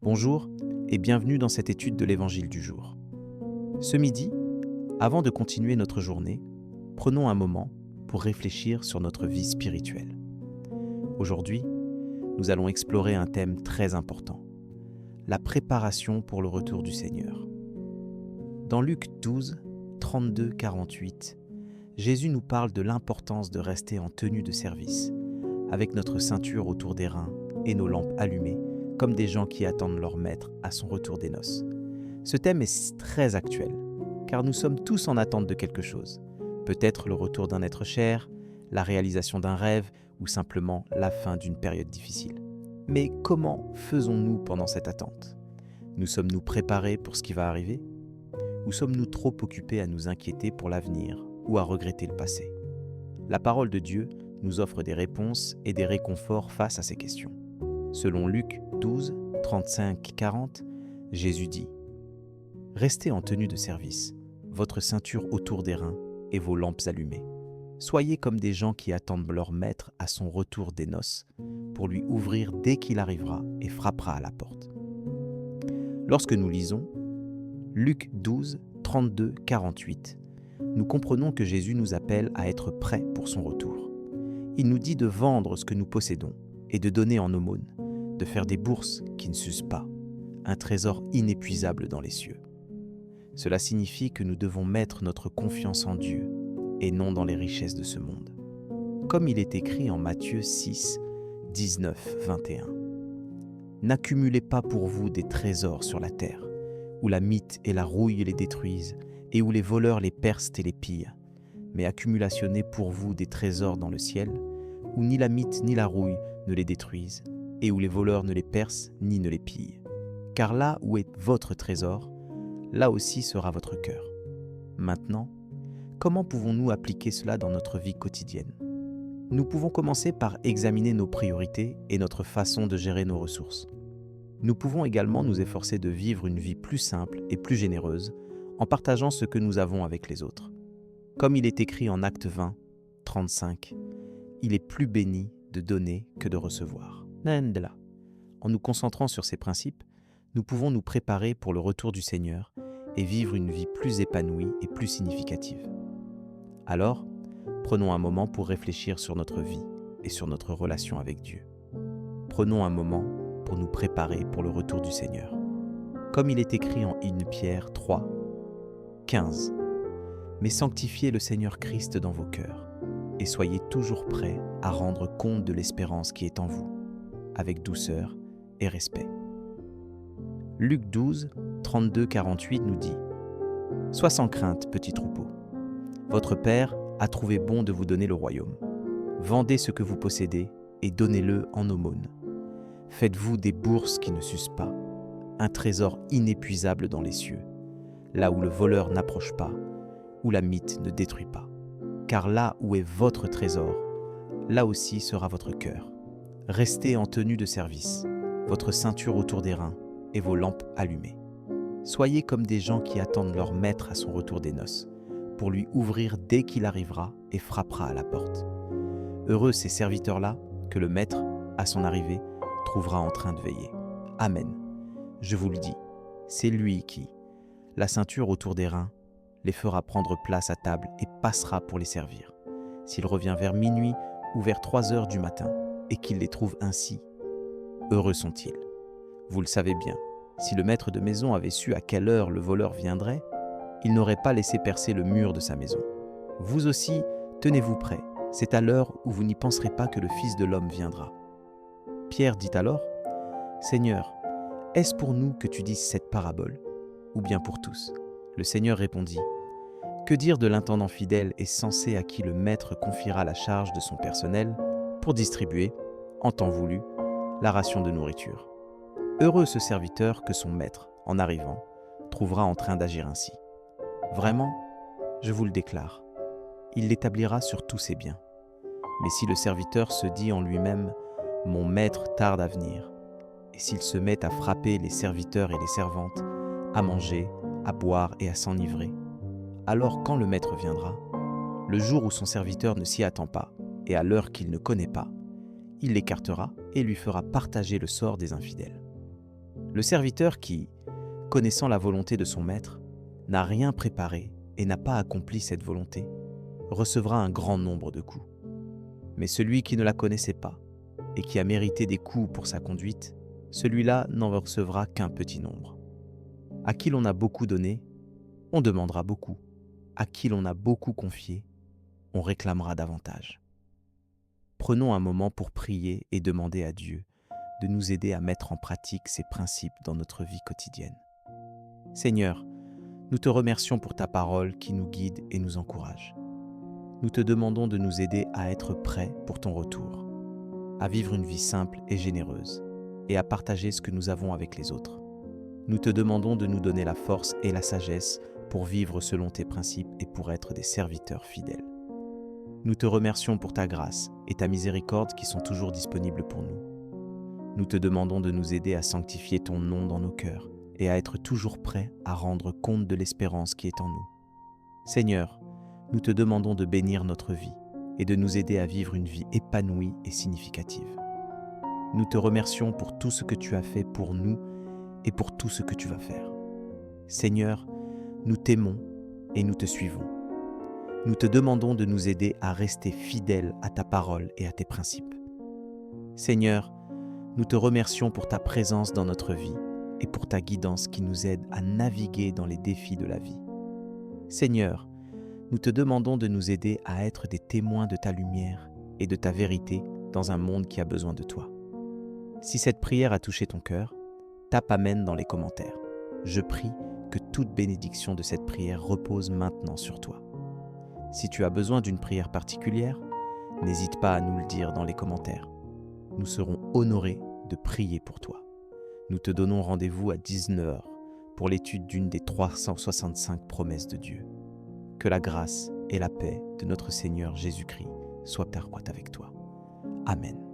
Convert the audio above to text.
Bonjour et bienvenue dans cette étude de l'Évangile du jour. Ce midi, avant de continuer notre journée, prenons un moment pour réfléchir sur notre vie spirituelle. Aujourd'hui, nous allons explorer un thème très important, la préparation pour le retour du Seigneur. Dans Luc 12, 32-48, Jésus nous parle de l'importance de rester en tenue de service, avec notre ceinture autour des reins et nos lampes allumées, comme des gens qui attendent leur maître à son retour des noces. Ce thème est très actuel, car nous sommes tous en attente de quelque chose. Peut-être le retour d'un être cher, la réalisation d'un rêve ou simplement la fin d'une période difficile. Mais comment faisons-nous pendant cette attente ? Nous sommes-nous préparés pour ce qui va arriver ? Ou sommes-nous trop occupés à nous inquiéter pour l'avenir ou à regretter le passé ? La parole de Dieu nous offre des réponses et des réconforts face à ces questions. Selon Luc 12, 35-40, Jésus dit « Restez en tenue de service, votre ceinture autour des reins et vos lampes allumées. Soyez comme des gens qui attendent leur maître à son retour des noces pour lui ouvrir dès qu'il arrivera et frappera à la porte. » Lorsque nous lisons Luc 12, 32-48, nous comprenons que Jésus nous appelle à être prêts pour son retour. Il nous dit de vendre ce que nous possédons et de donner en aumône, de faire des bourses qui ne s'usent pas, un trésor inépuisable dans les cieux. Cela signifie que nous devons mettre notre confiance en Dieu et non dans les richesses de ce monde. Comme il est écrit en Matthieu 6, 19-21. N'accumulez pas pour vous des trésors sur la terre, où la mite et la rouille les détruisent, et où les voleurs les percent et les pillent, mais accumulationnez pour vous des trésors dans le ciel, où ni la mite ni la rouille ne les détruisent, et où les voleurs ne les percent ni ne les pillent. Car là où est votre trésor, là aussi sera votre cœur. Maintenant, comment pouvons-nous appliquer cela dans notre vie quotidienne ? Nous pouvons commencer par examiner nos priorités et notre façon de gérer nos ressources. Nous pouvons également nous efforcer de vivre une vie plus simple et plus généreuse en partageant ce que nous avons avec les autres. Comme il est écrit en Actes 20, 35, il est plus béni de donner que de recevoir. En nous concentrant sur ces principes, nous pouvons nous préparer pour le retour du Seigneur et vivre une vie plus épanouie et plus significative. Alors, prenons un moment pour réfléchir sur notre vie et sur notre relation avec Dieu. Prenons un moment pour nous préparer pour le retour du Seigneur. Comme il est écrit en 1 Pierre 3, 15. Mais sanctifiez le Seigneur Christ dans vos cœurs et soyez toujours prêts à rendre compte de l'espérance qui est en vous, avec douceur et respect. Luc 12, 32-48 nous dit « Sois sans crainte, petit troupeau. Votre Père a trouvé bon de vous donner le royaume. Vendez ce que vous possédez et donnez-le en aumône. Faites-vous des bourses qui ne s'usent pas, un trésor inépuisable dans les cieux, là où le voleur n'approche pas, où la mite ne détruit pas. Car là où est votre trésor, là aussi sera votre cœur. Restez en tenue de service, votre ceinture autour des reins et vos lampes allumées. Soyez comme des gens qui attendent leur maître à son retour des noces, pour lui ouvrir dès qu'il arrivera et frappera à la porte. Heureux ces serviteurs-là que le maître, à son arrivée, trouvera en train de veiller. Amen. Je vous le dis, c'est lui qui, la ceinture autour des reins, les fera prendre place à table et passera pour les servir. S'il revient vers minuit ou vers 3 heures du matin, et qu'il les trouve ainsi, heureux sont-ils. Vous le savez bien, si le maître de maison avait su à quelle heure le voleur viendrait, il n'aurait pas laissé percer le mur de sa maison. Vous aussi, tenez-vous prêts, c'est à l'heure où vous n'y penserez pas que le Fils de l'homme viendra. Pierre dit alors, « Seigneur, est-ce pour nous que tu dises cette parabole, ou bien pour tous ?» Le Seigneur répondit, « Que dire de l'intendant fidèle et sensé à qui le maître confiera la charge de son personnel pour distribuer, en temps voulu, la ration de nourriture. Heureux ce serviteur que son maître, en arrivant, trouvera en train d'agir ainsi. Vraiment, je vous le déclare, il l'établira sur tous ses biens. Mais si le serviteur se dit en lui-même « Mon maître tarde à venir », et s'il se met à frapper les serviteurs et les servantes, à manger, à boire et à s'enivrer, alors quand le maître viendra, le jour où son serviteur ne s'y attend pas, et à l'heure qu'il ne connaît pas, il l'écartera et lui fera partager le sort des infidèles. Le serviteur qui, connaissant la volonté de son maître, n'a rien préparé et n'a pas accompli cette volonté, recevra un grand nombre de coups. Mais celui qui ne la connaissait pas et qui a mérité des coups pour sa conduite, celui-là n'en recevra qu'un petit nombre. À qui l'on a beaucoup donné, on demandera beaucoup. À qui l'on a beaucoup confié, on réclamera davantage. Prenons un moment pour prier et demander à Dieu de nous aider à mettre en pratique ces principes dans notre vie quotidienne. Seigneur, nous te remercions pour ta parole qui nous guide et nous encourage. Nous te demandons de nous aider à être prêts pour ton retour, à vivre une vie simple et généreuse, et à partager ce que nous avons avec les autres. Nous te demandons de nous donner la force et la sagesse pour vivre selon tes principes et pour être des serviteurs fidèles. Nous te remercions pour ta grâce et ta miséricorde qui sont toujours disponibles pour nous. Nous te demandons de nous aider à sanctifier ton nom dans nos cœurs et à être toujours prêts à rendre compte de l'espérance qui est en nous. Seigneur, nous te demandons de bénir notre vie et de nous aider à vivre une vie épanouie et significative. Nous te remercions pour tout ce que tu as fait pour nous et pour tout ce que tu vas faire. Seigneur, nous t'aimons et nous te suivons. Nous te demandons de nous aider à rester fidèles à ta parole et à tes principes. Seigneur, nous te remercions pour ta présence dans notre vie et pour ta guidance qui nous aide à naviguer dans les défis de la vie. Seigneur, nous te demandons de nous aider à être des témoins de ta lumière et de ta vérité dans un monde qui a besoin de toi. Si cette prière a touché ton cœur, tape Amen dans les commentaires. Je prie que toute bénédiction de cette prière repose maintenant sur toi. Si tu as besoin d'une prière particulière, n'hésite pas à nous le dire dans les commentaires. Nous serons honorés de prier pour toi. Nous te donnons rendez-vous à 19h pour l'étude d'une des 365 promesses de Dieu. Que la grâce et la paix de notre Seigneur Jésus-Christ soient avec toi. Amen.